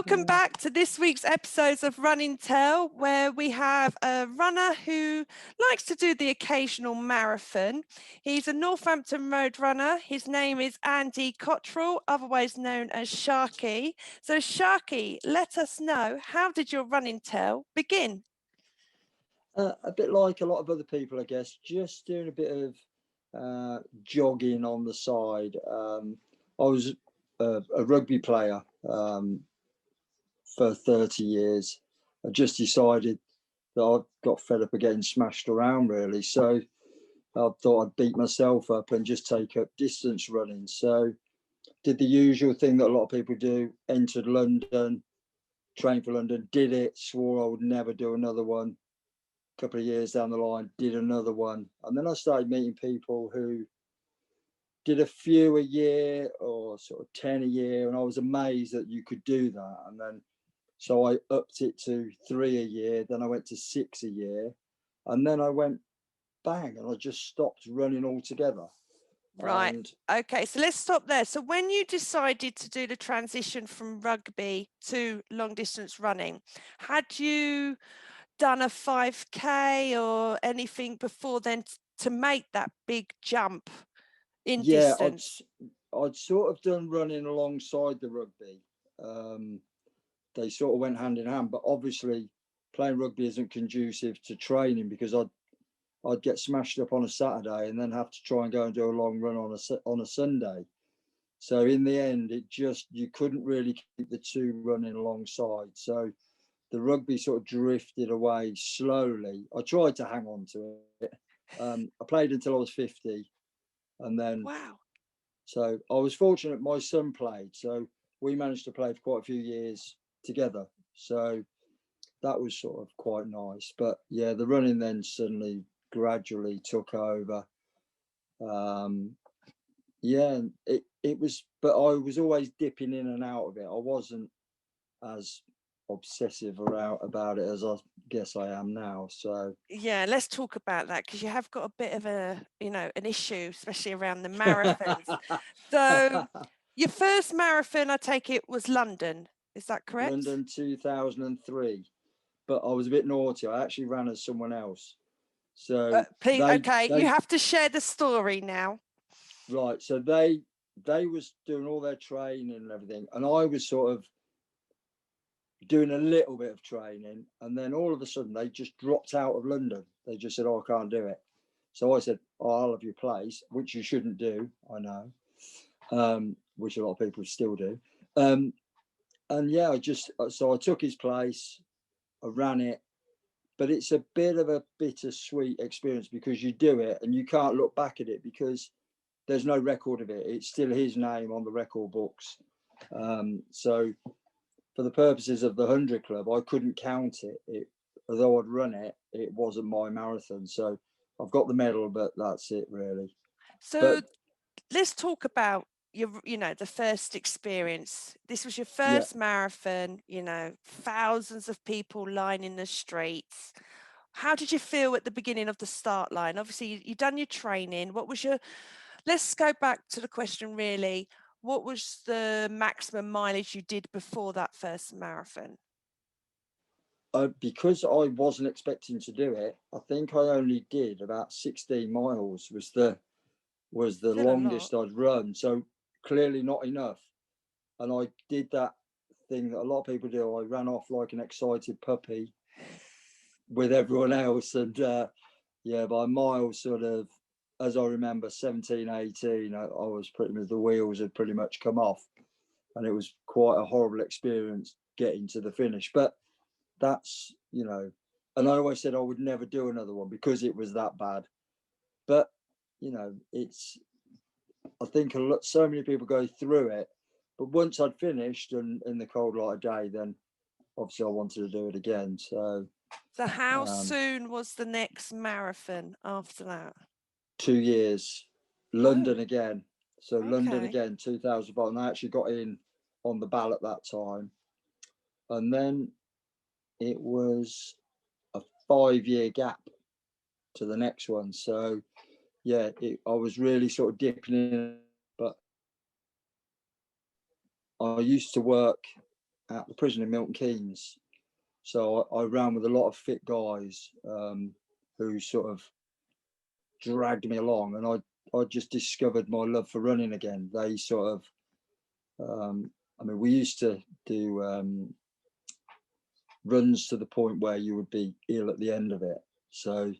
Welcome back to this week's episodes of Running Tell, where we have a runner who likes to do the occasional marathon. He's a Northampton Road Runner. His name is Andy Cottrell, otherwise known as Sharky. So Sharky, let us know, how did your Running Tell begin? A bit like a lot of other people, I guess, just doing a bit of jogging on the side. I was a rugby player for 30 years. I just decided that I got fed up of getting smashed around, really. So I thought I'd beat myself up and just take up distance running. So did the usual thing that a lot of people do, entered London, trained for London, did it, swore I would never do another one. A couple of years down the line, did another one. And then I started meeting people who did a few a year or sort of 10 a year. And I was amazed that you could do that. And then so I upped it to 3 a year. Then I went to 6 a year. And then I went bang, and I just stopped running altogether. Right. And okay, so let's stop there. So when you decided to do the transition from rugby to long distance running, had you done a 5K or anything before then to make that big jump in distance? I'd sort of done running alongside the rugby. They sort of went hand in hand, but obviously playing rugby isn't conducive to training, because I'd get smashed up on a Saturday and then have to try and go and do a long run on a Sunday. So in the end, you couldn't really keep the two running alongside. So the rugby sort of drifted away slowly. I tried to hang on to it. I played until I was 50, and then wow. So I was fortunate. My son played, so we managed to play for quite a few years together. So that was sort of quite nice. But yeah, the running then suddenly gradually took over. Yeah, it was, but I was always dipping in and out of it. I wasn't as obsessive about it as I guess I am now. So yeah, let's talk about that, because you have got a bit of an issue, especially around the marathons. So your first marathon, I take it, was London, is that correct? London 2003, but I was a bit naughty. I actually ran as someone else. So please, you have to share the story now. Right, so they was doing all their training and everything, and I was sort of doing a little bit of training, and then all of a sudden they just dropped out of London. They just said, "Oh, I can't do it." So I said, "Oh, I'll have your place," which you shouldn't do, I know, which a lot of people still do. And yeah, I took his place. I ran it, but it's a bit of a bittersweet experience, because you do it and you can't look back at it, because there's no record of it. It's still his name on the record books. So for the purposes of the 100 Club, I couldn't count it. Although I'd run it, it wasn't my marathon. So I've got the medal, but that's it, really. So let's talk about the first experience. This was your first marathon, thousands of people lining the streets. How did you feel at the beginning of the start line? Obviously, you've done your training. Let's go back to the question, really. What was the maximum mileage you did before that first marathon? Because I wasn't expecting to do it, I think I only did about 16 miles was the longest I'd run. So clearly not enough. And I did that thing that a lot of people do. I ran off like an excited puppy with everyone else. And by miles sort of, as I remember, 17, 18, I was pretty much, the wheels had pretty much come off. And it was quite a horrible experience getting to the finish. But that's, and I always said I would never do another one because it was that bad. But, I think so many people go through it. But once I'd finished and in the cold light of day, then obviously I wanted to do it again. So how soon was the next marathon after that? 2 years, London again. So London again, 2005. And I actually got in on the ballot that time. And then it was a 5-year gap to the next one. So yeah, I was really sort of dipping in, but I used to work at the prison in Milton Keynes. So I ran with a lot of fit guys who sort of dragged me along, and I just discovered my love for running again. They sort of, I mean, we used to do runs to the point where you would be ill at the end of it. So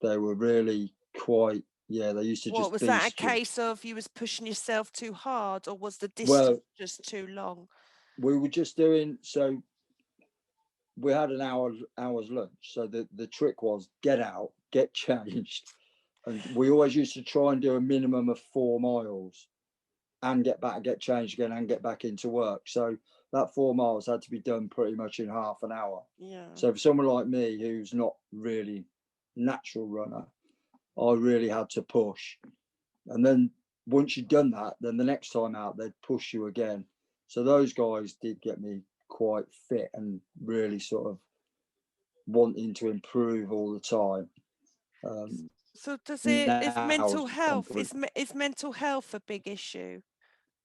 they were really quite, yeah, they used to What just was that, a beast you. case of you was pushing yourself too hard, or was the Well, distance just too long? we were just doing, so we had an hour's lunch. So the trick was get out, get changed. And we always used to try and do a minimum of 4 miles and get back, get changed again, and get back into work. So that 4 miles had to be done pretty much in half an hour. Yeah. So for someone like me, who's not really natural runner, I really had to push. And then once you'd done that, then the next time out, they'd push you again. So those guys did get me quite fit and really sort of wanting to improve all the time. So does it, is Now mental health, is mental health a big issue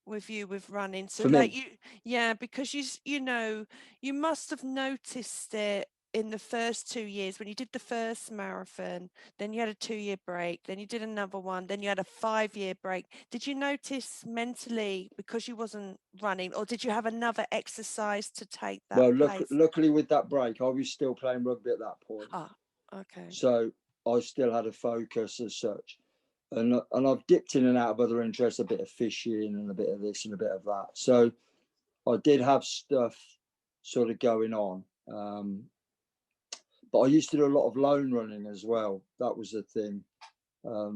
with you with running? So for like me, yeah, because you know, you must have noticed it in the first 2 years when you did the first marathon, then you had a 2-year break, then you did another one, then you had a 5-year break. Did you notice mentally, because you wasn't running, or did you have another exercise to take that well, place? luckily with that break, I was still playing rugby at that point. Ah, okay. So I still had a focus as such. And I've dipped in and out of other interests, a bit of fishing and a bit of this and a bit of that. So I did have stuff sort of going on. But I used to do a lot of lone running as well. That was the thing. I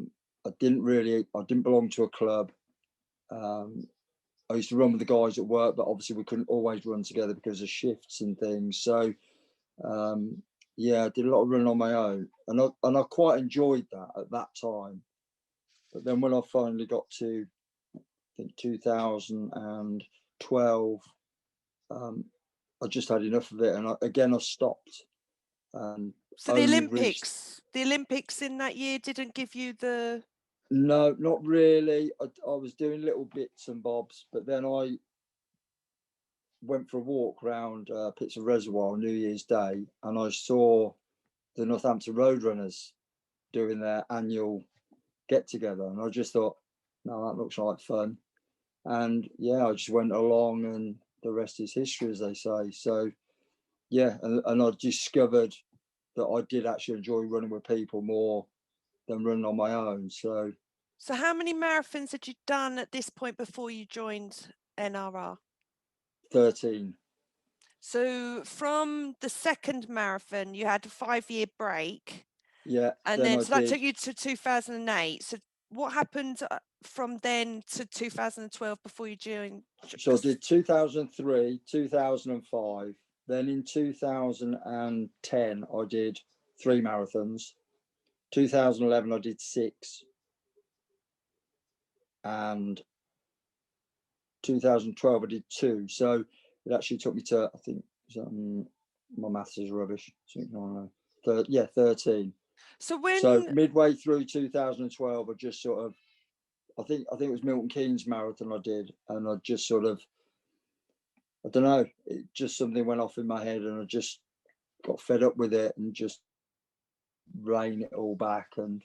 didn't belong to a club. I used to run with the guys at work, but obviously we couldn't always run together because of shifts and things. So yeah, I did a lot of running on my own, and I quite enjoyed that at that time. But then when I finally got to, I think 2012, I just had enough of it, and I stopped. So Only really, the Olympics in that year didn't give you the... no, not really. I was doing little bits and bobs, but then I went for a walk around Pitts Reservoir on New Year's Day, and I saw the Northampton Road Runners doing their annual get together, and I just thought, no, that looks like fun. And yeah, I just went along, and the rest is history, as they say. So yeah, and I discovered that I did actually enjoy running with people more than running on my own. So how many marathons had you done at this point before you joined NRR? 13. So from the second marathon, you had a 5-year break. Yeah. And then then I so that did. took you to 2008. So what happened from then to 2012 before you joined? So I did 2003, 2005. Then in 2010, I did 3 marathons. 2011, I did 6. And 2012, I did 2. So it actually took me to, I think, my maths is rubbish. Yeah, 13. So midway through 2012, I just sort of, I think it was Milton Keynes marathon I did, and I just sort of, I don't know, it just something went off in my head, and I just got fed up with it and just rein it all back and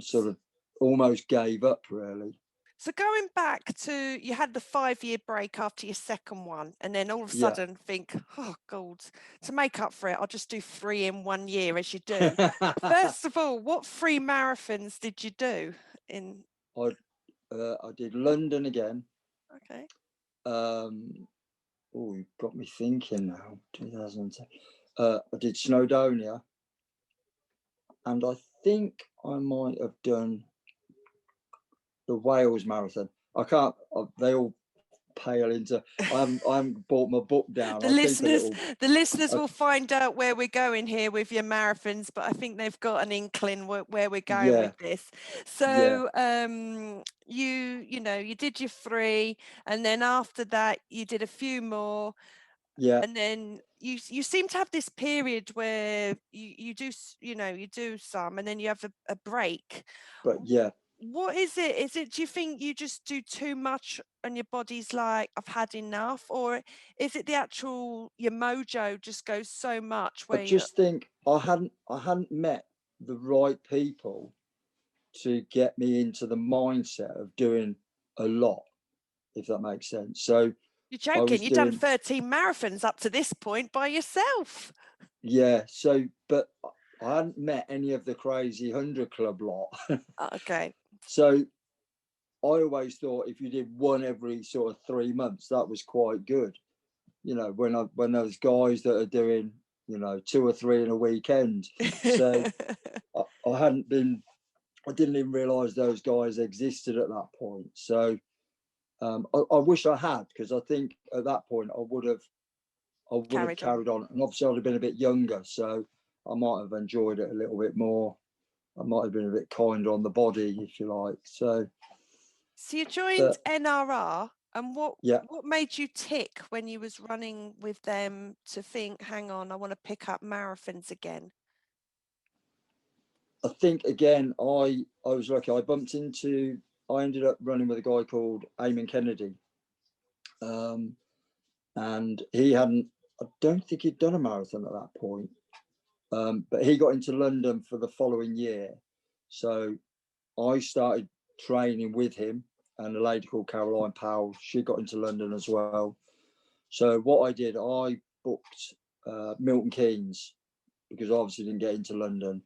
sort of almost gave up, really. So going back to, you had the 5-year break after your second one, and then all of a sudden think, oh God, to make up for it, I'll just do 3 in 1 year, as you do. First of all, what 3 marathons did you do in? I did London again. Okay. Oh, you've got me thinking now. 2010. I did Snowdonia, and I think I might have done the Wales Marathon. I can't. They all pale into. I haven't bought my book down. The listeners will find out where we're going here with your marathons, but I think they've got an inkling where we're going with this. So you did your 3, and then after that you did a few more. Yeah. And then you seem to have this period where you do some, and then you have a break. But yeah. What is it? Is it, do you think you just do too much and your body's like, I've had enough? Or is it the actual, your mojo just goes so much I where you, just think I hadn't met the right people to get me into the mindset of doing a lot, if that makes sense. So you're I joking, was you've done doing, 13 marathons up to this point by yourself. yeah. So, but I hadn't met any of the crazy 100 club lot. Okay. So I always thought if you did one every sort of 3 months, that was quite good. You know, when those guys that are doing, you know, 2 or 3 in a weekend. So I hadn't been, I didn't even realise those guys existed at that point. So I wish I had, because I think at that point I would have Carried on. carried on, and obviously I'd have been a bit younger, so I might have enjoyed it a little bit more. I might have been a bit kinder on the body, if you like. So, So you joined but NRR, and yeah, what made you tick when you was running with them to think, hang on, I want to pick up marathons again? I think again, I was lucky. I ended up running with a guy called Eamon Kennedy, um, and he hadn't. I don't think he'd done a marathon at that point, but he got into London for the following year. So I started training with him and a lady called Caroline Powell. She got into London as well. So what I did, I booked Milton Keynes, because I obviously didn't get into London.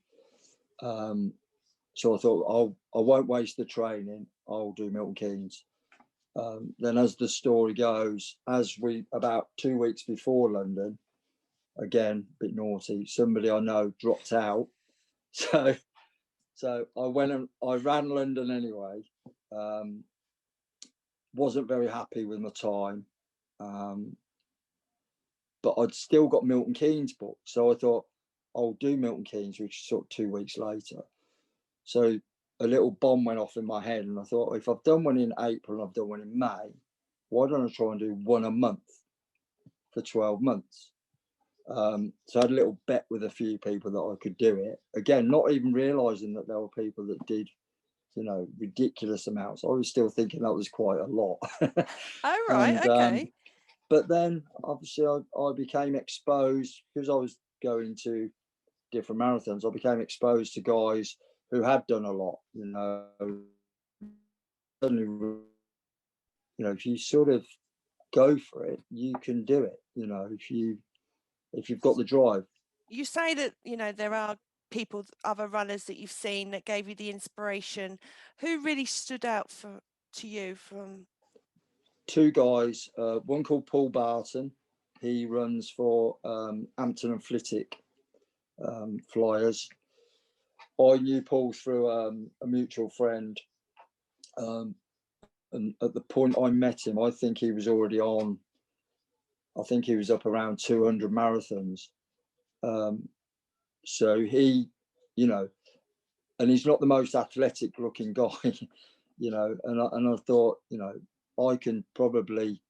So I thought I won't waste the training. I'll do Milton Keynes. Then, as the story goes, as we about 2 weeks before London, again a bit naughty, somebody I know dropped out. So I went and I ran London anyway. Wasn't very happy with my time, but I'd still got Milton Keynes booked. So I thought I'll do Milton Keynes, which is sort of 2 weeks later. So a little bomb went off in my head, and I thought, if I've done one in April and I've done one in May, why don't I try and do one a month for 12 months? So I had a little bet with a few people that I could do it. Again, not even realizing that there were people that did, you know, ridiculous amounts. I was still thinking that was quite a lot. Oh, right. And Okay. but then obviously I became exposed, because I was going to different marathons. I became exposed to guys who had done a lot. Suddenly, if you sort of go for it, you can do it. If you've got the drive. You say that, there are people, other runners that you've seen that gave you the inspiration. Who really stood out to you from? Two guys, one called Paul Barton. He runs for Hampton and Flitwick Flyers. I knew Paul through a mutual friend. And at the point I met him, I think he was already on. I think he was up around 200 marathons. So he, you know, and he's not the most athletic looking guy, and I thought, I can probably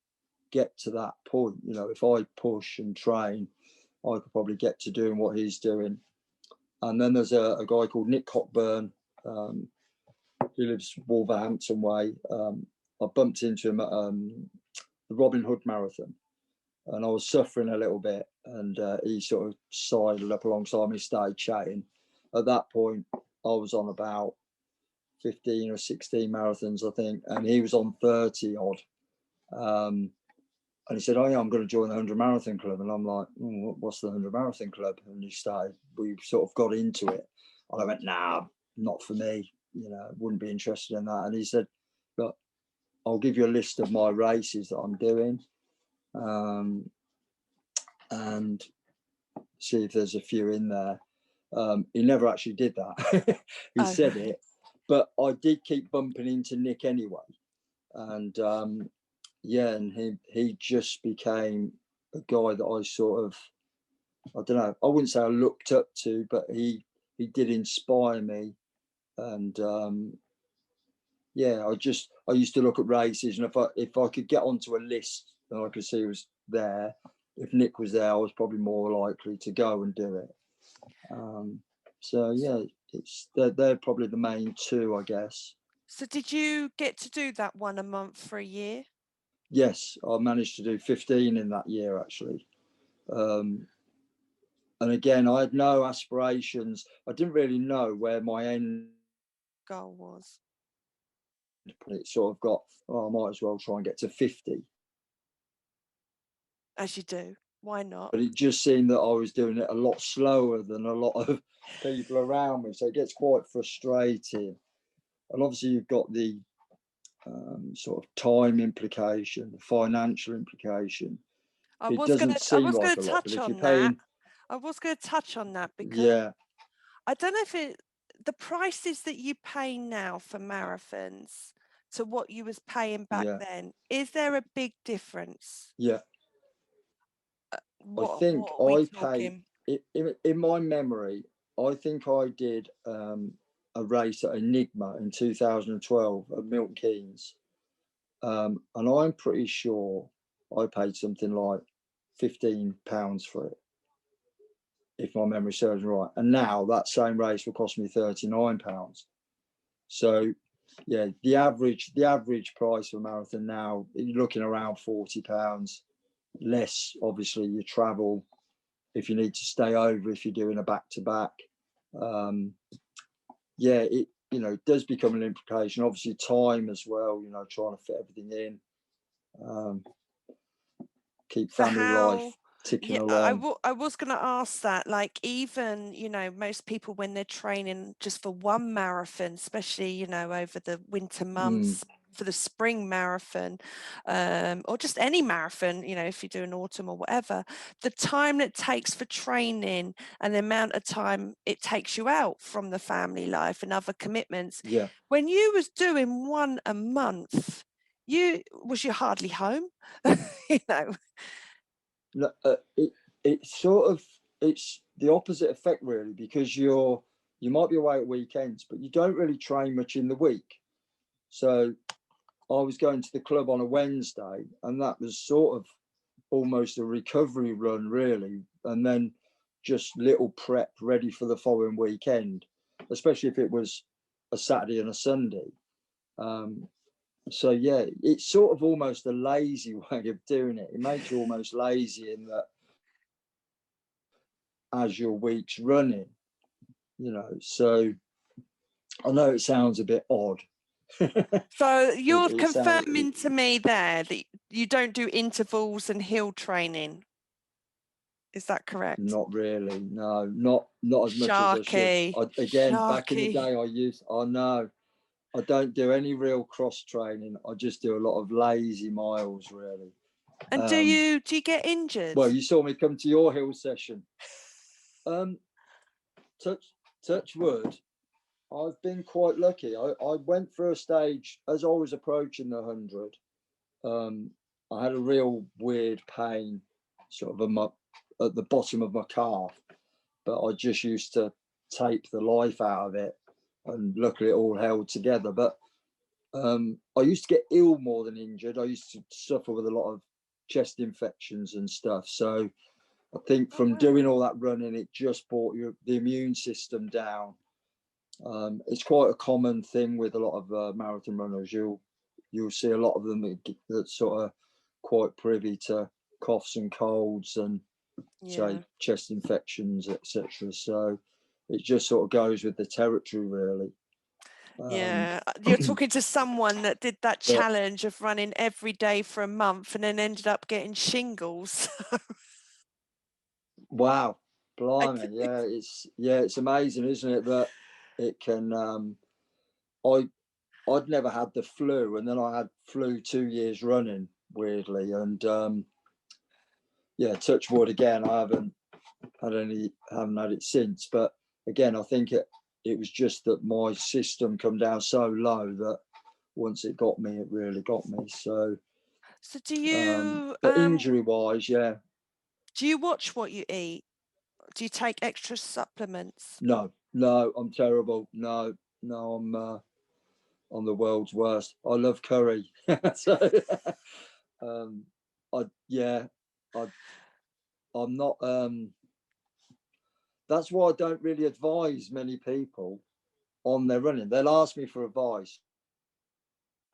get to that point. If I push and train, I could probably get to doing what he's doing. And then there's a guy called Nick Cockburn. He lives Wolverhampton way. I bumped into him at the Robin Hood Marathon, and I was suffering a little bit, and he sort of sidled up alongside me, started chatting. At that point, I was on about 15 or 16 marathons, I think, and he was on 30 odd. And he said, "Oh yeah, I'm going to join the 100 Marathon Club." And I'm like, "What's the 100 Marathon Club?" And we sort of got into it. And I went, "Nah, not for me. Wouldn't be interested in that." And he said, "Look, I'll give you a list of my races that I'm doing, and see if there's a few in there." He never actually did that. He Oh, said right. it, but I did keep bumping into Nick anyway. And and he just became a guy that I sort of, I don't know, I wouldn't say I looked up to, but he did inspire me. And I used to look at races, and if I could get onto a list and I could see he was there, if Nick was there, I was probably more likely to go and do it. So yeah, they're probably the main two, I guess. So did you get to do that one a month for a year? Yes, I managed to do 15 in that year actually. And again, I had no aspirations. I didn't really know where my end Goal was. it sort of got, oh, I might as well try and get to 50. As you do. Why not? But it just seemed that I was doing it a lot slower than a lot of people around me. So it gets quite frustrating. And obviously, you've got the sort of time implication, the financial implication. It doesn't I seem was like gonna a lot, but touch if you're on that. paying, I was gonna touch on that because yeah, I don't know if the prices that you pay now for marathons to what you was paying back yeah, then, is there a big difference? yeah. I think What are we I paid, talking? in my memory, I think I did a race at Enigma in 2012 at Milton Keynes. And I'm pretty sure I paid something like £15 for it, if my memory serves me right. And now that same race will cost me £39. So yeah, the average price for a marathon now, you're looking around £40, less obviously your travel if you need to stay over if you're doing a back to back. Yeah, it does become an implication. Obviously, time as well. Trying to fit everything in, keep So family life how, ticking yeah, along. I was going to ask that, like, even, most people when they're training just for one marathon, especially, over the winter Mm, months for the spring marathon, or just any marathon, if you do an autumn or whatever, the time it takes for training and the amount of time it takes you out from the family life and other commitments. yeah, When you was doing one a month, you hardly home, you know. no, it's the opposite effect really, because you might be away at weekends, but you don't really train much in the week. So I was going to the club on a Wednesday, and that was sort of almost a recovery run, really, and then just little prep ready for the following weekend, especially if it was a Saturday and a Sunday. So yeah, it's sort of almost a lazy way of doing it. It makes you almost lazy in that as your week's running, So I know it sounds a bit odd. So you're it sounds confirming to me there that you don't do intervals and hill training. Is that correct? Not really, no, not as much as I should. Sharky, Again, back in the Sharky. day, I know I don't do any real cross training. I just do a lot of lazy miles, really. And do you get injured? Well, you saw me come to your hill session. Um, touch wood. I've been quite lucky. I went through a stage as I was approaching the 100. I had a real weird pain, sort of at the bottom of my calf, but I just used to tape the life out of it, and luckily it all held together. But I used to get ill more than injured. I used to suffer with a lot of chest infections and stuff. So I think Oh from wow. doing all that running, it just brought the immune system down. It's quite a common thing with a lot of marathon runners. You'll see a lot of them that sort of quite privy to coughs and colds and say Yeah. chest infections, etc. So it just sort of goes with the territory, really. Yeah. You're talking to someone that did that But challenge of running every day for a month and then ended up getting shingles. wow, I blimey, did. it's amazing, isn't it? That it can. I'd never had the flu, and then I had flu 2 years running, weirdly, and yeah, touch wood again. I haven't had it since, but again, I think it was just that my system come down so low that once it got me, it really got me. So, So do but injury wise, yeah, you watch what you eat? Do you take extra supplements? no, I'm terrible. No, I'm the world's worst. I love curry, so um, I yeah, I I'm not. That's why I don't really advise many people on their running. They'll ask me for advice,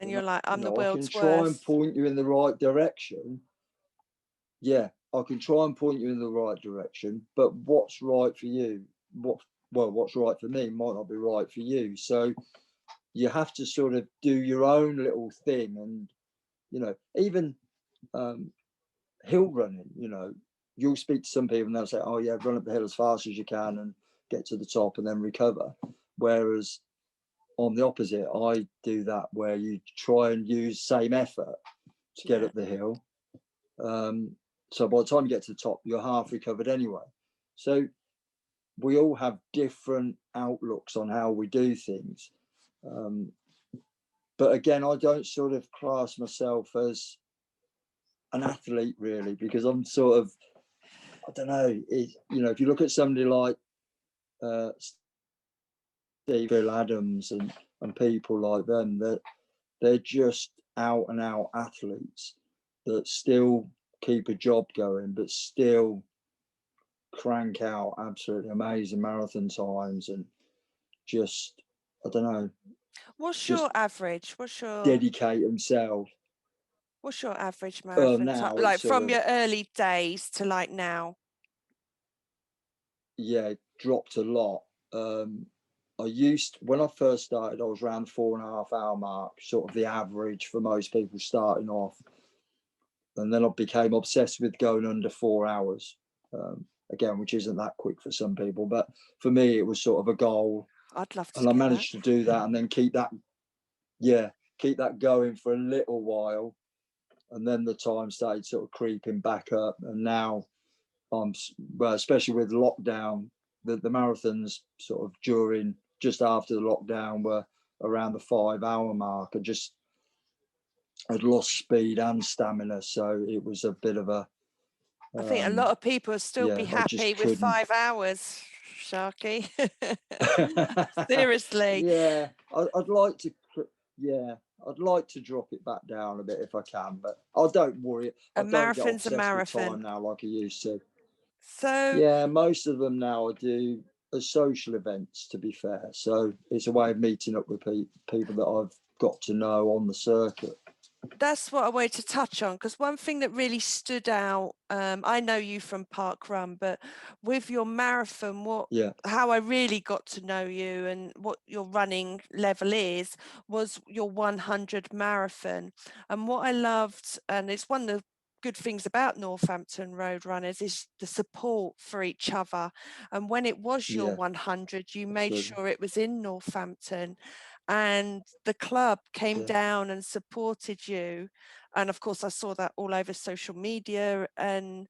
And you're like, I'm the I can world's try and worst. point you in the right direction. Yeah, I can try and point you in the right direction, but what's right for you? What's right for me might not be right for you. So you have to sort of do your own little thing. And, even hill running, you'll speak to some people and they'll say, oh yeah, run up the hill as fast as you can and get to the top and then recover. Whereas on the opposite, I do that where you try and use same effort to get up the hill. So by the time you get to the top, you're half recovered anyway. So we all have different outlooks on how we do things. But again, I don't sort of class myself as an athlete really, because I'm sort of, I don't know, if you look at somebody like Bill Adams and people like them, that they're just out and out athletes that still keep a job going, but still crank out absolutely amazing marathon times and just, I don't know. What's Just your average? dedicate themselves. What's your average marathon time? Now Like it's sort from of, your early days to like now? yeah, dropped a lot. When I first started, I was around 4.5 hour mark, sort of the average for most people starting off. And then I became obsessed with going under 4 hours. Again, which isn't that quick for some people, but for me, it was sort of a goal. I'd love to And I get managed to do that and then keep that going for a little while. And then the time started sort of creeping back up. And now especially with lockdown, the marathons sort of just after the lockdown were around the 5 hour mark. I'd lost speed and stamina. So it was a bit of a, I think a lot of people will still be I just happy with couldn't. 5 hours, Sharky. Seriously. Yeah, I'd like to. Yeah, I'd like to drop it back down a bit if I can, but I don't worry. A I don't get marathon's a obsessed with marathon. time now like I used to. So Yeah, most of them now I do as social events, to be fair. So it's a way of meeting up with people that I've got to know on the circuit. that's what I wanted to touch on, because one thing that really stood out, I know you from Park Run, but with your marathon, how I really got to know you and what your running level was your 100 marathon. And what I loved, and it's one of the good things about Northampton Road Runners, is the support for each other. And when it was your 100, you made sure it was in Northampton, and the club came down and supported you. And of course, I saw that all over social media. And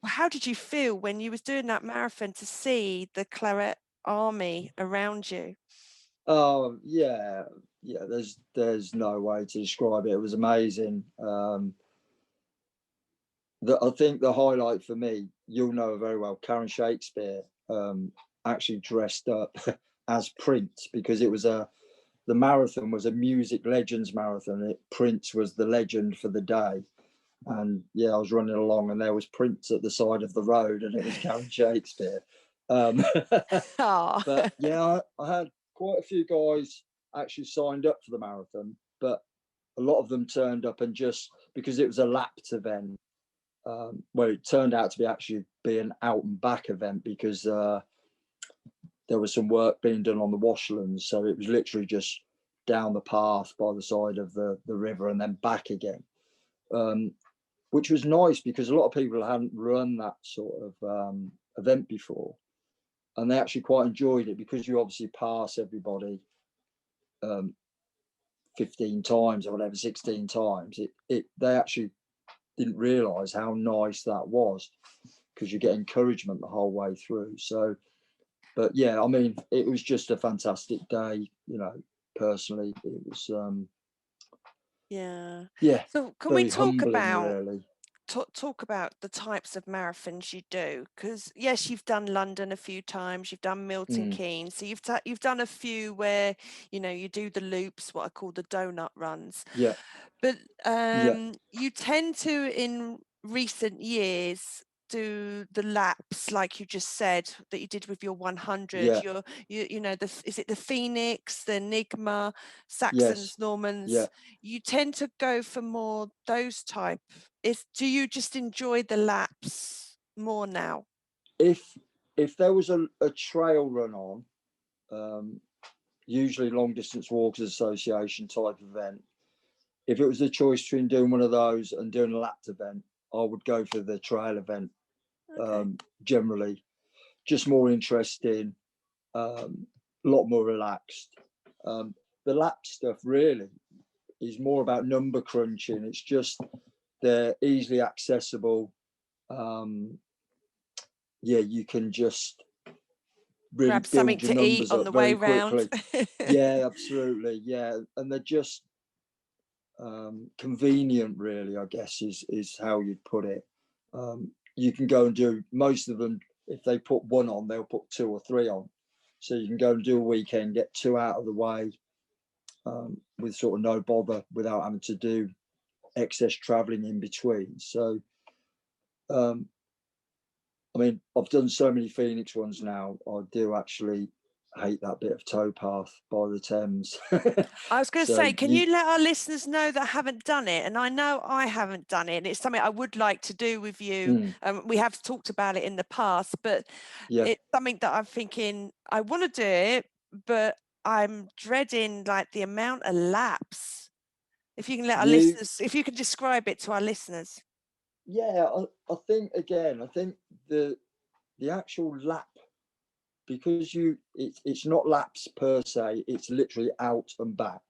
how did you feel when you was doing that marathon to see the Claret army around you? Oh yeah. There's no way to describe it. It was amazing. I think the highlight for me, you'll know very well, Karen Shakespeare actually dressed up as Prince, because the marathon was a music legends marathon. Prince was the legend for the day. And yeah, I was running along and there was Prince at the side of the road and it was Karen Shakespeare. But yeah, I had quite a few guys actually signed up for the marathon, but a lot of them turned up and just because it was a lapped event, well, it turned out to be an out and back event because there was some work being done on the washlands. So it was literally just down the path by the side of the river and then back again, which was nice because a lot of people hadn't run that sort of event before. And they actually quite enjoyed it because you obviously pass everybody 15 times or whatever, 16 times. They actually didn't realise how nice that was because you get encouragement the whole way through. So, but yeah, I mean, it was just a fantastic day, personally. It was, Yeah. yeah, So can we very humbling, really. talk about the types of marathons you do? Because yes, you've done London a few times, you've done Milton Keynes, so you've done a few where you do the loops, what I call the donut runs. Yeah. But you tend to, in recent years, do the laps like you just said that you did with your 100, Yeah. you know, is it the Phoenix, the Enigma, Saxons, Yes. Normans? Yeah. You tend to go for more those type. Do you just enjoy the laps more now? If there was a trail run on, usually Long Distance Walkers Association type event, if it was a choice between doing one of those and doing a lapped event, I would go for the trail event. Okay. Generally, just more interesting, a lot more relaxed. The lap stuff really is more about number crunching. It's just they're easily accessible. Yeah, you can just really Grab something build your to eat numbers on up the way very round. quickly. Yeah, absolutely. Yeah, and they're just convenient, really. I guess is how you'd put it. You can go and do most of them. If they put one on, they'll put two or three on. So you can go and do a weekend, get two out of the way with sort of no bother without having to do excess traveling in between. So, I mean, I've done so many Phoenix ones now. I do actually hate that bit of towpath by the Thames. I was going to So say, can you let our listeners know that haven't done it? And I know I haven't done it, and it's something I would like to do with you. We have talked about it in the past, but yeah, it's something that I'm thinking I want to do it, but I'm dreading like the amount of laps. If you can let our you, listeners, if you can describe it to our listeners. yeah, I think again, I think the actual lap, because it's not laps per se, it's literally out and back.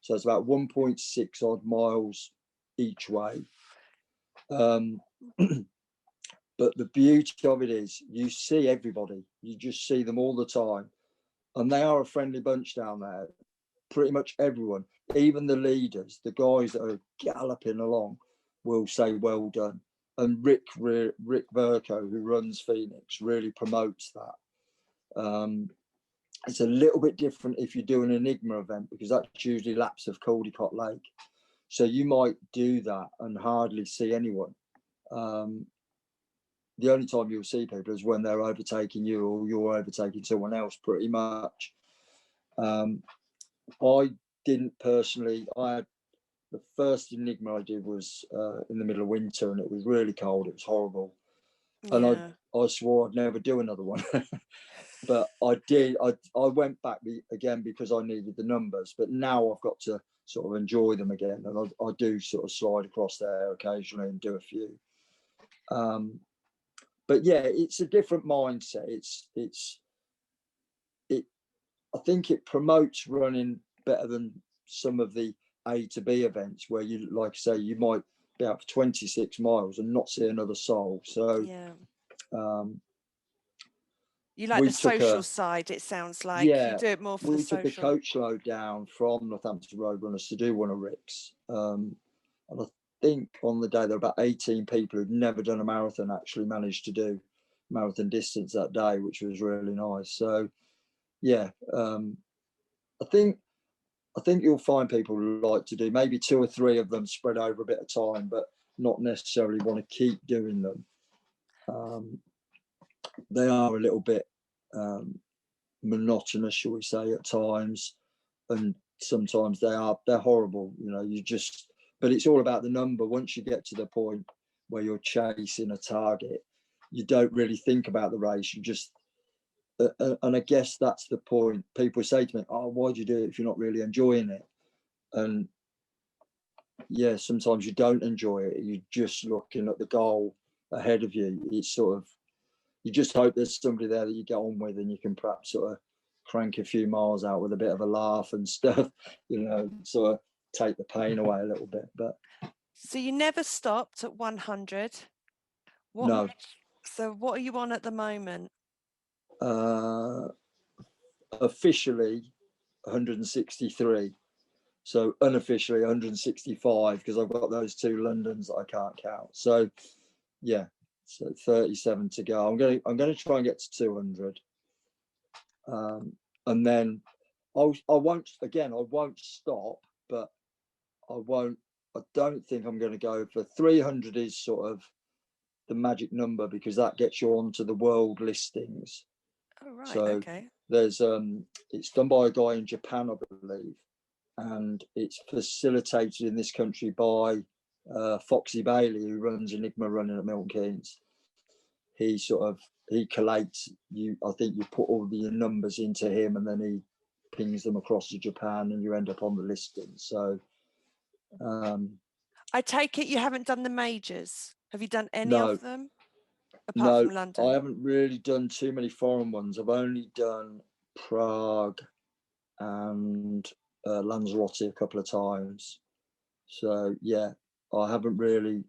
So it's about 1.6 odd miles each way. But the beauty of it is you see everybody, you just see them all the time, and they are a friendly bunch down there. Pretty much everyone, even the leaders, the guys that are galloping along, will say well done. And Rick Verco, who runs Phoenix, really promotes that. It's a little bit different if you do an Enigma event, because that's usually laps of Caldecott Lake. So you might do that and hardly see anyone. The only time you'll see people is when they're overtaking you or you're overtaking someone else, pretty much. I didn't personally. The first Enigma I did was in the middle of winter, and it was really cold. It was horrible, and Yeah. I swore I'd never do another one. But I did. I went back again because I needed the numbers. But now I've got to sort of enjoy them again, and I do sort of slide across there occasionally and do a few. But yeah, it's a different mindset. I think it promotes running better than some of the A to B events where you, like I say, you might be out for 26 miles and not see another soul. So Yeah. um, You like the we took social a side, it sounds like. You yeah, do it more for the we took a social. coach load down from Northampton Road Runners to do one of Rick's. And I think on the day there were about 18 people who'd never done a marathon actually managed to do marathon distance that day, which was really nice. So yeah, I think you'll find people who like to do maybe two or three of them spread over a bit of time, but not necessarily want to keep doing them. They are a little bit monotonous, shall we say, at times, and sometimes they're horrible. You know, but it's all about the number. Once you get to the point where you're chasing a target, you don't really think about the race. You just and I guess that's the point. People say to me, "Oh, why do you do it if you're not really enjoying it?" And yeah, sometimes you don't enjoy it. You're just looking at the goal ahead of you. It's sort of, you just hope there's somebody there that you get on with and you can perhaps sort of crank a few miles out with a bit of a laugh and stuff, sort of take the pain away a little bit. But So you never stopped at 100. no, So what are you on at the moment? officially 163. So unofficially 165 because I've got those two Londons that I can't count. So yeah, so 37 to go. I'm going to try and get to 200, and then I won't stop, but I don't think I'm going to go for 300. Is sort of the magic number, because that gets you onto the world listings. Oh, right. So Okay. there's it's done by a guy in Japan, I believe, and it's facilitated in this country by Foxy Bailey, who runs Enigma Running at Milton Keynes. He collates you. I think you put all the numbers into him, and then he pings them across to Japan, and you end up on the listing. So I take it you haven't done the majors. Have you done any no, of them apart from London? I haven't really done too many foreign ones. I've only done Prague and Lanzarote a couple of times. So yeah, I haven't really.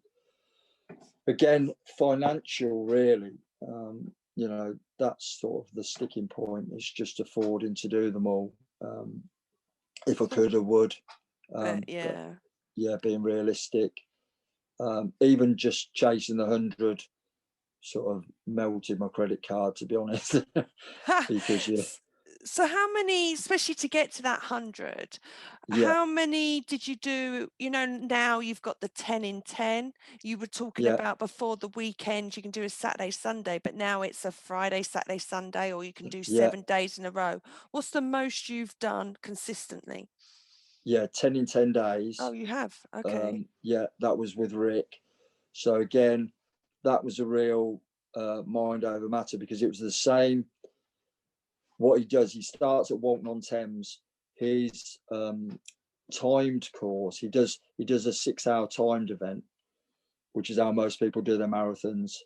Again, financial, really. You know, that's sort of the sticking point. It's just affording to do them all. If I could, I would. Yeah. But yeah, being realistic. Even just chasing the 100 sort of melted my credit card, to be honest. Because yeah. So how many, especially to get to that 100, how many did you do? You know, now you've got the 10 in 10. You were talking about before the weekend, you can do a Saturday, Sunday, but now it's a Friday, Saturday, Sunday, or you can do 7 days in a row. What's the most you've done consistently? Yeah, 10 in 10 days. Oh, you have? Okay. Yeah, that was with Rick. So again, that was a real mind over matter, because it was the same. What he does, he starts at Walton-on-Thames. His timed course, he does a 6-hour timed event, which is how most people do their marathons.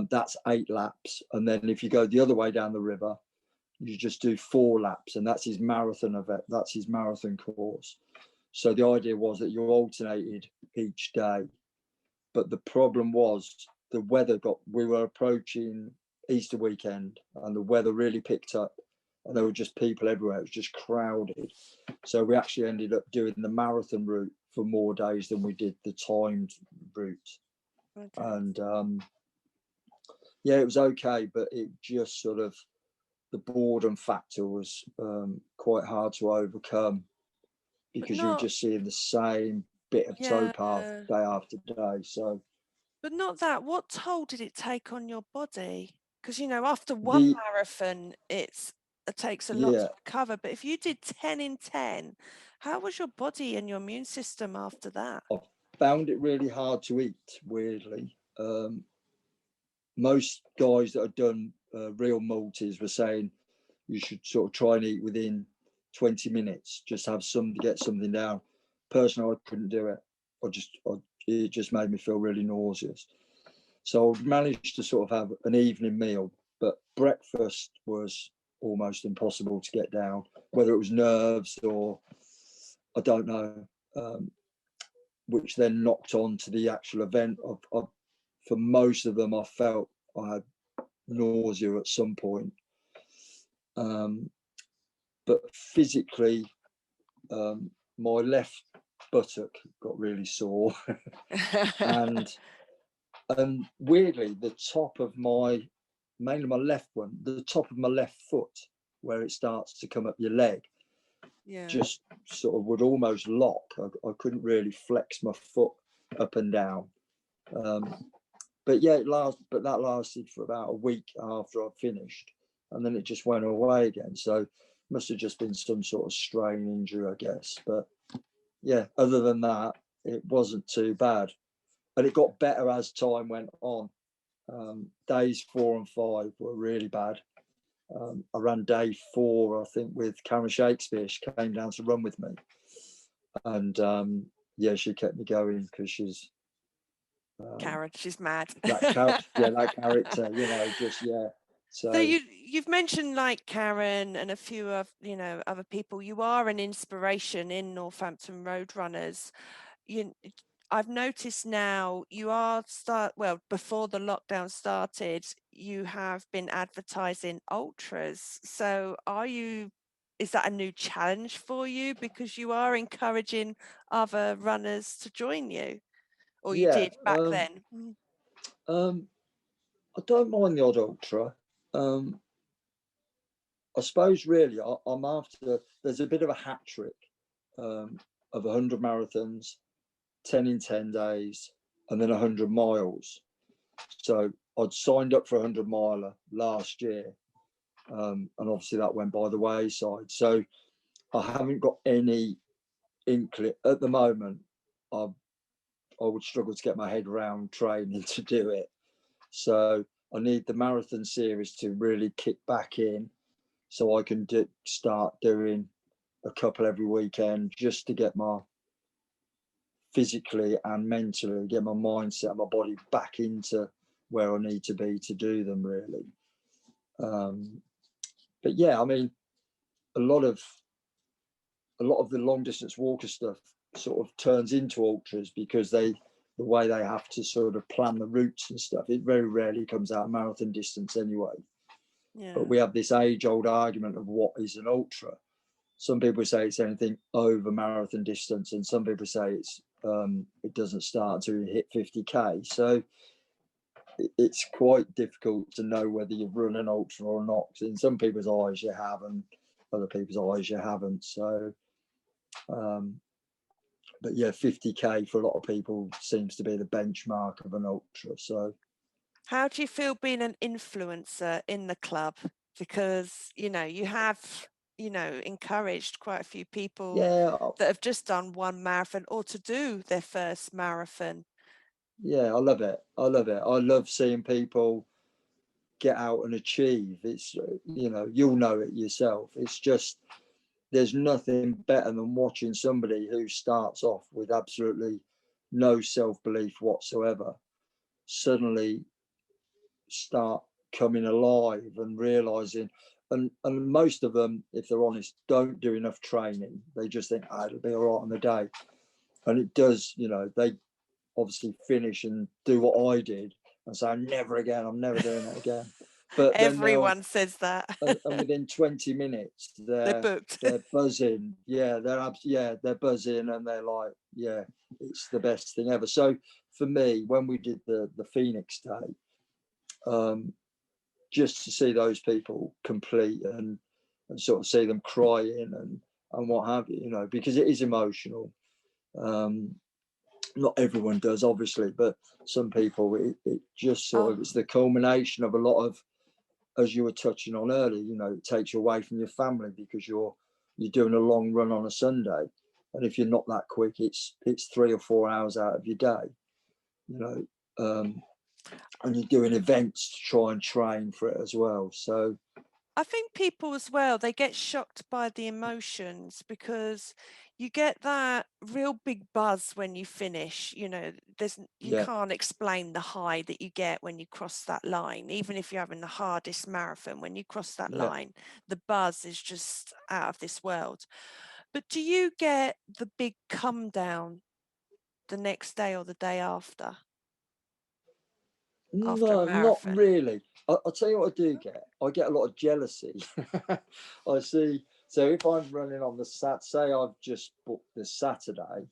That's 8 laps, and then if you go the other way down the river, you just do 4 laps, and that's his marathon event. That's his marathon course. So the idea was that you alternated each day, but the problem was the weather we were approaching Easter weekend, and the weather really picked up, and there were just people everywhere. It was just crowded. So we actually ended up doing the marathon route for more days than we did the timed route. Okay. And yeah, it was okay, but it just sort of, the boredom factor was quite hard to overcome, because you were just seeing the same bit of towpath day after day. So, but not that. What toll did it take on your body? Because, you know, after one marathon, it takes a lot to recover. But if you did 10 in 10, how was your body and your immune system after that? I found it really hard to eat, weirdly. Most guys that had done real multis were saying you should sort of try and eat within 20 minutes, just have some to get something down. Personally, I couldn't do it. It just made me feel really nauseous. So I managed to sort of have an evening meal, but breakfast was almost impossible to get down, whether it was nerves or I don't know, which then knocked on to the actual event. For most of them, I felt I had nausea at some point. But physically, my left buttock got really sore. and weirdly, the top of mainly my left one, the top of my left foot, where it starts to come up your leg, just sort of would almost lock. I couldn't really flex my foot up and down. But yeah, that lasted for about a week after I finished, and then it just went away again. So it must have just been some sort of strain injury, I guess. But yeah, other than that, it wasn't too bad. And it got better as time went on. Days 4 and 5 were really bad. I ran day 4, I think, with Karen Shakespeare. She came down to run with me. And yeah, she kept me going because she's Karen, she's mad. that character, you know, just So you've mentioned like Karen and a few of other people. You are an inspiration in Northampton Road Runners. I've noticed now you are before the lockdown started, you have been advertising ultras. So is that a new challenge for you, because you are encouraging other runners to join you, or you did back then? I don't mind the odd ultra. I suppose really I'm after, there's a bit of a hat trick of 100 marathons, 10 in 10 days, and then 100 miles. So I'd signed up for a 100-miler last year, and obviously that went by the wayside. So I haven't got any inkling at the moment. I would struggle to get my head around training to do it. So I need the marathon series to really kick back in, so I can start doing a couple every weekend, just to get my physically and mentally, get my mindset and my body back into where I need to be to do them, really. But yeah, I mean, a lot of the long distance walker stuff sort of turns into ultras, because the way they have to sort of plan the routes and stuff, it very rarely comes out marathon distance anyway. Yeah. But we have this age-old argument of what is an ultra. Some people say it's anything over marathon distance, and some people say it doesn't start until you hit 50k. So it's quite difficult to know whether you've run an ultra or not. In some people's eyes you have, and other people's eyes you haven't. So but yeah, 50k for a lot of people seems to be the benchmark of an ultra. So how do you feel being an influencer in the club? Because, you know, you have, you know, encouraged quite a few people that have just done one marathon or to do their first marathon. Yeah, I love it. I love seeing people get out and achieve. It's, you know, you'll know it yourself. It's just, there's nothing better than watching somebody who starts off with absolutely no self-belief whatsoever suddenly start coming alive and realizing, and most of them, if they're honest, don't do enough training. They just think, it'll be all right on the day. And it does, you know, they obviously finish and do what I did and say, never again, I'm never doing it again. But everyone says that. And within 20 minutes, they're booked. They're buzzing. Yeah, they're buzzing, and they're like, yeah, it's the best thing ever. So for me, when we did the Phoenix Day, just to see those people complete and sort of see them crying and what have you, you know, because it is emotional. Not everyone does, obviously, but some people, it just sort of, it's the culmination of a lot of, as you were touching on earlier, you know, it takes you away from your family because you're doing a long run on a Sunday, and if you're not that quick, it's 3 or 4 hours out of your day, you know, and you're doing events to try and train for it as well. So I think people as well, they get shocked by the emotions, because you get that real big buzz when you finish. You know, you can't explain the high that you get when you cross that line. Even if you're having the hardest marathon, when you cross that line, the buzz is just out of this world. But do you get the big come down the next day or the day after? No, not really. I'll tell you what I do get. I get a lot of jealousy. I see. So if I'm running on the say I've just booked this Saturday,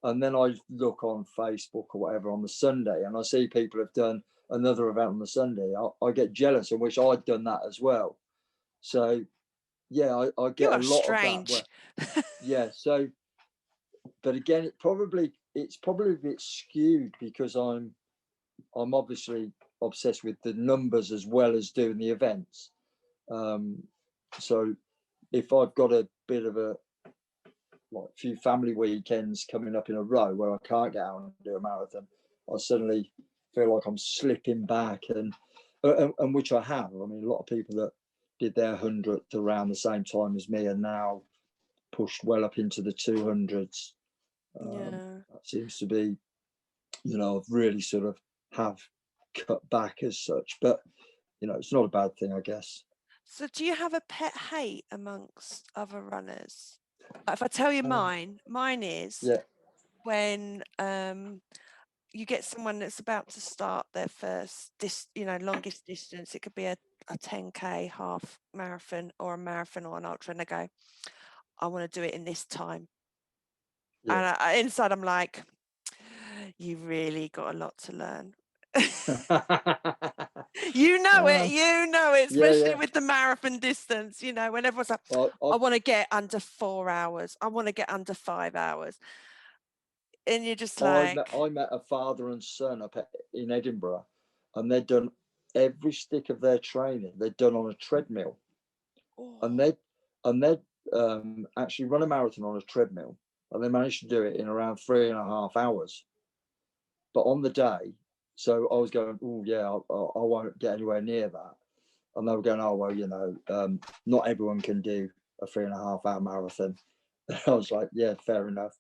and then I look on Facebook or whatever on the Sunday, and I see people have done another event on the Sunday, I get jealous and wish I'd done that as well. So yeah, I get a lot strange. of that. Yeah. So, but again, it's probably a bit skewed because I'm obviously obsessed with the numbers as well as doing the events. So if I've got a bit of a few family weekends coming up in a row where I can't get out and do a marathon, I suddenly feel like I'm slipping back, and which I have. I mean, a lot of people that did their 100th around the same time as me are now pushed well up into the 200s. That seems to be, you know, I've really sort of have cut back as such, but you know, it's not a bad thing, I guess. So do you have a pet hate amongst other runners? If I tell you mine is when you get someone that's about to start their first longest distance. It could be a 10k, half marathon, or a marathon, or an ultra, and they go, I want to do it in this time. And inside I'm like, you really got a lot to learn. you know it, especially with the marathon distance, you know, when everyone's like, I want to get under 4 hours, I want to get under 5 hours, and you're just like, I met a father and son up in Edinburgh, and they'd done every stick of their training. They'd done on a treadmill, and Oh, they'd actually run a marathon on a treadmill, and they managed to do it in around 3.5 hours. But on the day, so I was going, oh yeah, I won't get anywhere near that. And they were going, oh well, not everyone can do a 3.5 hour marathon. And I was like, yeah, fair enough.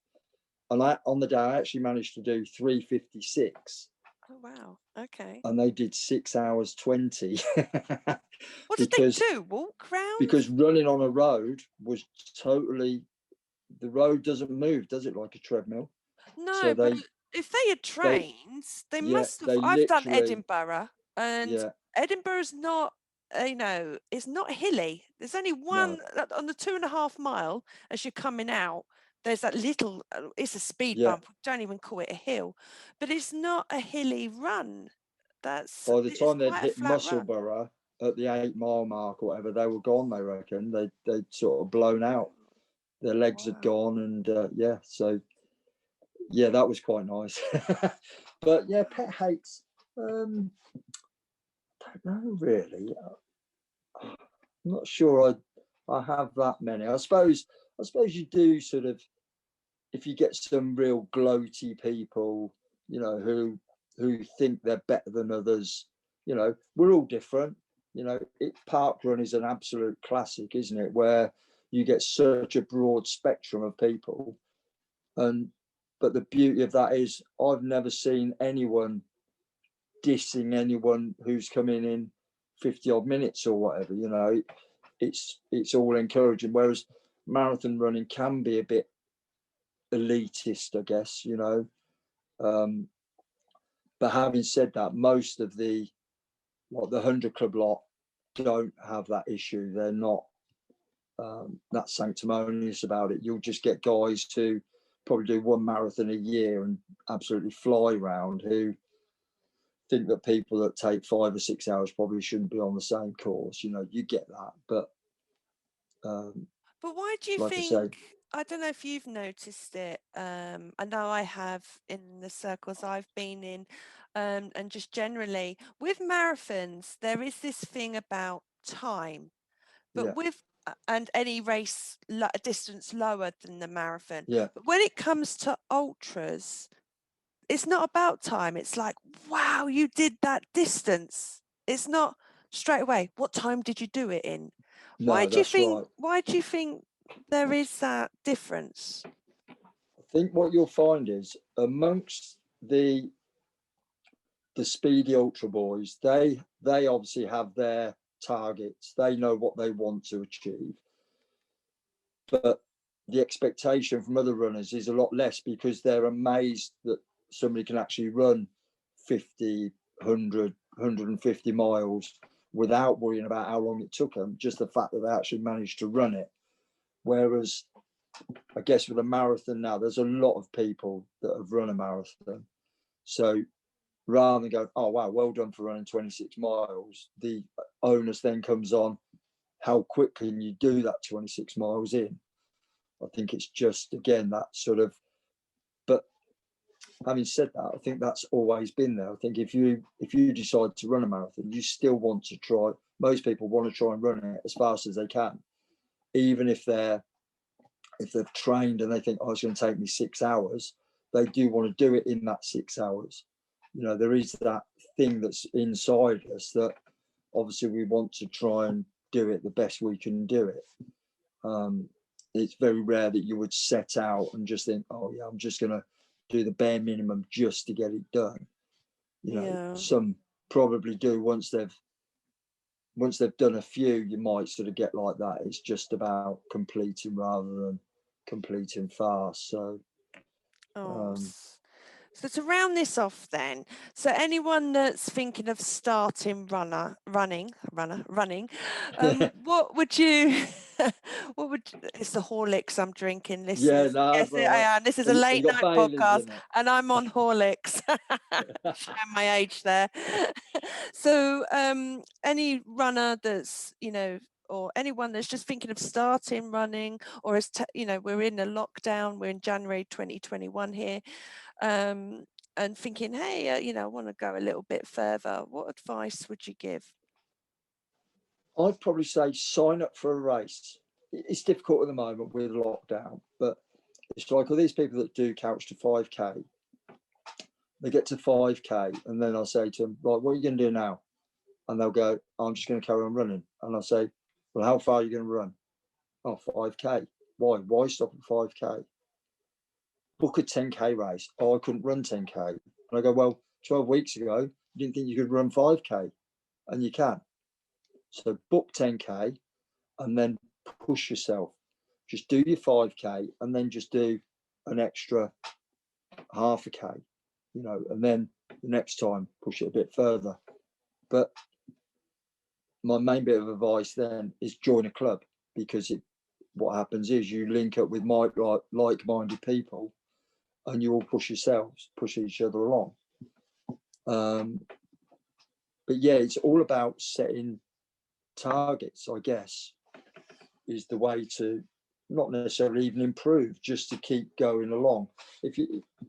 And on the day, I actually managed to do 3:56. oh wow. Okay. And they did 6 hours 20. What did they because do? Walk round? because running on a road was totally, the road doesn't move, does it, like a treadmill? So No, but they if they had they trained, they yeah, must have. they I've done literally, Edinburgh, and yeah, Edinburgh's not, it's not hilly. There's only no. one on the 2.5 mile as you're coming out. There's that little, it's a speed Yeah, bump. Don't even call it a hill, but it's not a hilly run. by the It's time they'd quite a hit flat run. Musselburgh at the 8 mile mark or whatever, they were gone. They reckon they'd sort of blown out. Their legs had Wow. gone, and yeah, so yeah, that was quite nice. But yeah, pet hates. Don't know really. I'm not sure I have that many. I suppose you do sort of, if you get some real gloaty people, who think they're better than others. We're all different. Park run is an absolute classic, isn't it? Where you get such a broad spectrum of people, and but the beauty of that is I've never seen anyone dissing anyone who's coming in 50 odd minutes or whatever. It's all encouraging, whereas marathon running can be a bit elitist, I guess. But having said that, most of the 100 club lot don't have that issue. They're not that sanctimonious about it. You'll just get guys who probably do one marathon a year and absolutely fly round, who think that people that take 5 or 6 hours probably shouldn't be on the same course. You get that, but But why do you like I say, think, I don't know if you've noticed it, I know I have in the circles I've been in, and just generally with marathons, there is this thing about time, but yeah, and any race a distance lower than the marathon. yeah, But when it comes to ultras, it's not about time. It's like, wow, you did that distance. It's not straight away, what time did you do it in? Why no, do you that's think right. why do you think there is that difference? I think what you'll find is amongst the speedy ultra boys, they obviously have their targets. They know what they want to achieve, but the expectation from other runners is a lot less, because they're amazed that somebody can actually run 50, 100, 150 miles without worrying about how long it took them, just the fact that they actually managed to run it. Whereas I guess with a marathon now, there's a lot of people that have run a marathon. So rather than go, oh wow, well done for running 26 miles, the onus then comes on, how quick can you do that 26 miles in? I think it's just, again, that sort of, but having said that, I think that's always been there. I think if you decide to run a marathon, you still want to try, most people want to try and run it as fast as they can, even if they've trained and they think, oh, it's going to take me 6 hours, they do want to do it in that 6 hours. There is that thing that's inside us that obviously we want to try and do it the best we can do it. It's very rare that you would set out and just think, oh yeah, I'm just going to do the bare minimum just to get it done. Yeah. Some probably do once they've done a few. You might sort of get like that. It's just about completing rather than completing fast. So Oh, so to round this off then, so anyone that's thinking of starting running, what would you, it's the Horlicks I'm drinking, yeah, listeners. no, Yes, that's all I right. am. This is a Have you late got night Baileys podcast in it? and I'm on Horlicks. Showing my age there. So any runner that's, or anyone that's just thinking of starting running, or we're in a lockdown, we're in January 2021 here, and thinking, hey, I want to go a little bit further, what advice would you give? I'd probably say sign up for a race. It's difficult at the moment with lockdown, but it's like all these people that do couch to 5K, they get to 5K and then I'll say to them, like, what are you going to do now? And they'll go, I'm just going to carry on running. And I'll say, well, how far are you going to run? Oh, 5K. Why? Why stop at 5K? Book a 10K race. Oh, I couldn't run 10K. And I go, well, 12 weeks ago, you didn't think you could run 5K, and you can. So book 10K and then push yourself. Just do your 5K and then just do an extra half a K, and then the next time push it a bit further. But my main bit of advice then is join a club, because what happens is you link up with like-minded people and you all push each other along. But yeah, it's all about setting targets, I guess, is the way to not necessarily even improve, just to keep going along.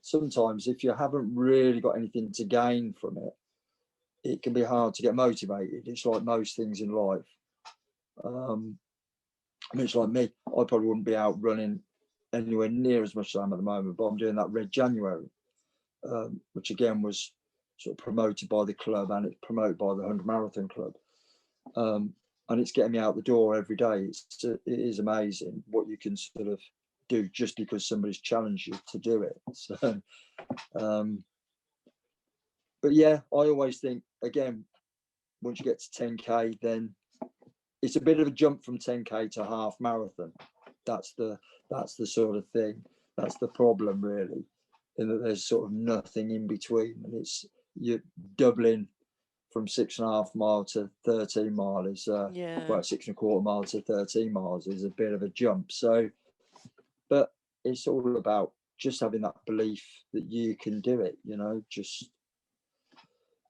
Sometimes if you haven't really got anything to gain from it, it can be hard to get motivated. It's like most things in life. It's like me, I probably wouldn't be out running anywhere near as much as I am at the moment, but I'm doing that Red January, which again was sort of promoted by the club, and it's promoted by the 100 Marathon Club. And it's getting me out the door every day. It is amazing what you can sort of do just because somebody's challenged you to do it. So, but yeah, I always think, again, once you get to 10K, then it's a bit of a jump from 10K to half marathon. That's the sort of thing. That's the problem, really, in that there's sort of nothing in between, and you're doubling from 6.5 mile to 13 mile is well, 6.25 mile to 13 miles is a bit of a jump. So, but it's all about just having that belief that you can do it,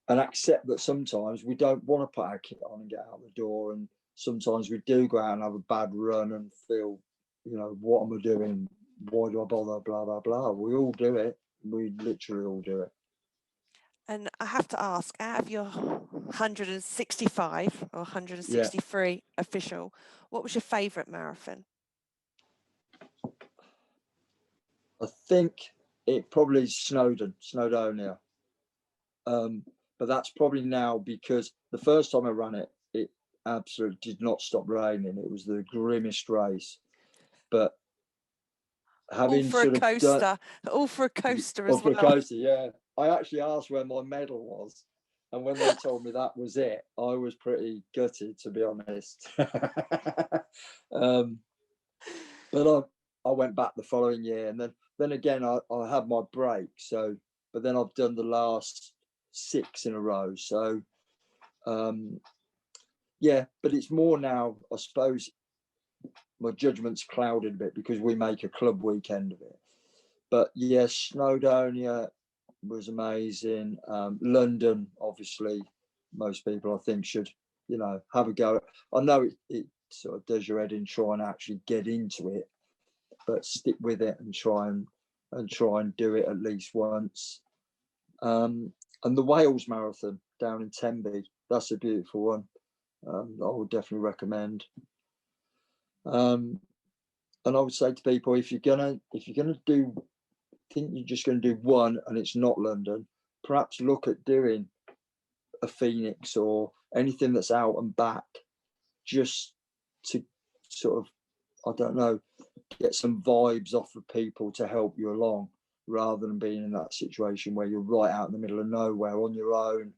and accept that sometimes we don't want to put our kit on and get out the door, and sometimes we do go out and have a bad run and feel, what am I doing? Why do I bother? Blah blah blah. We all do it. We literally all do it. And I have to ask, out of your 165 or 163 official, what was your favourite marathon? I think it probably is Snowdonia. But that's probably now because the first time I ran it, it absolutely did not stop raining. It was the grimmest race. But having all for a coaster as well. Yeah. I actually asked where my medal was, and when they told me that was it, I was pretty gutted, to be honest. But I went back the following year, and then again I had my break. So, but then I've done the last 6 in a row. So, yeah, but it's more now, I suppose. My judgment's clouded a bit because we make a club weekend of it. But yes, Snowdonia was amazing. London, obviously, most people I think should, have a go. I know it sort of does your head in trying to actually get into it, but stick with it and try and do it at least once. And the Wales Marathon down in Tenby, that's a beautiful one. I would definitely recommend. And I would say to people, if you're gonna think you're just going to do one and it's not London, perhaps look at doing a Phoenix or anything that's out and back, just to sort of, I don't know, get some vibes off of people to help you along, rather than being in that situation where you're right out in the middle of nowhere on your own.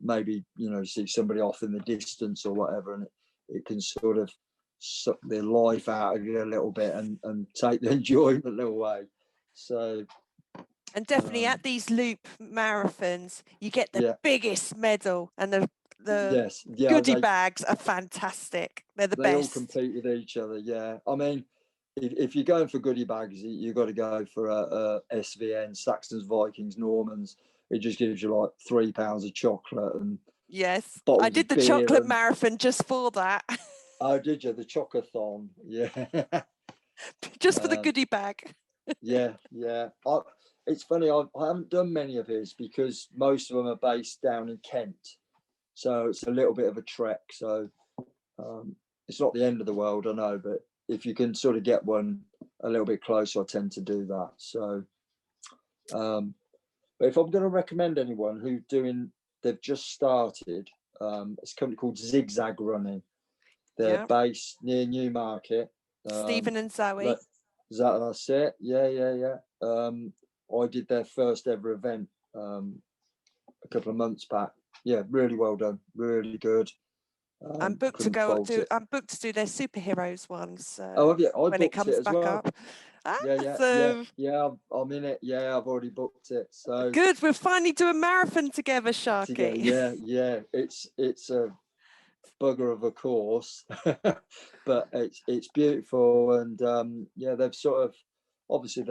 Maybe, see somebody off in the distance or whatever, and it can sort of suck their life out of you a little bit and take the enjoyment away. So, and definitely at these loop marathons, you get the biggest medal, and the goodie bags are fantastic. They're the best. They all compete with each other. Yeah, I mean, if you're going for goodie bags, you've got to go for a SVN, Saxons, Vikings, Normans. It just gives you like £3 of chocolate and I did the chocolate marathon just for that. Oh, did you? The chocathon? Yeah. Just for the goodie bag. Yeah. it's funny. I haven't done many of his because most of them are based down in Kent, so it's a little bit of a trek. So it's not the end of the world, I know, but if you can sort of get one a little bit closer, I tend to do that. So, but if I'm going to recommend anyone who's they've just started, it's a company called Zigzag Running. They're based near Newmarket. Stephen and Zoe. That's it. Yeah. I did their first ever event a couple of months back. Yeah, really well done. Really good. I'm booked to go do. I'm booked to do their superheroes ones. Oh, have you? I when it booked comes it as back well. up. Yeah. I'm in it. Yeah, I've already booked it. So good. We'll finally do a marathon together, Sharky. Yeah. It's a bugger of a course, but it's beautiful, and yeah, they've sort of obviously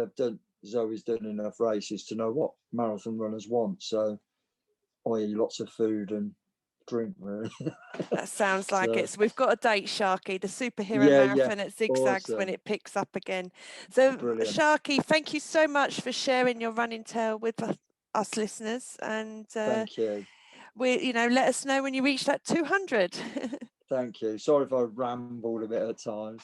Zoe's done enough races to know what marathon runners want. So, i.e., lots of food and drink, really. That sounds like it. So we've got a date, Sharky, the superhero marathon at Zigzags when it picks up again. So brilliant. Sharky, thank you so much for sharing your running tale with us listeners. And thank you. Let us know when you reach that 200. Thank you. Sorry if I rambled a bit at times.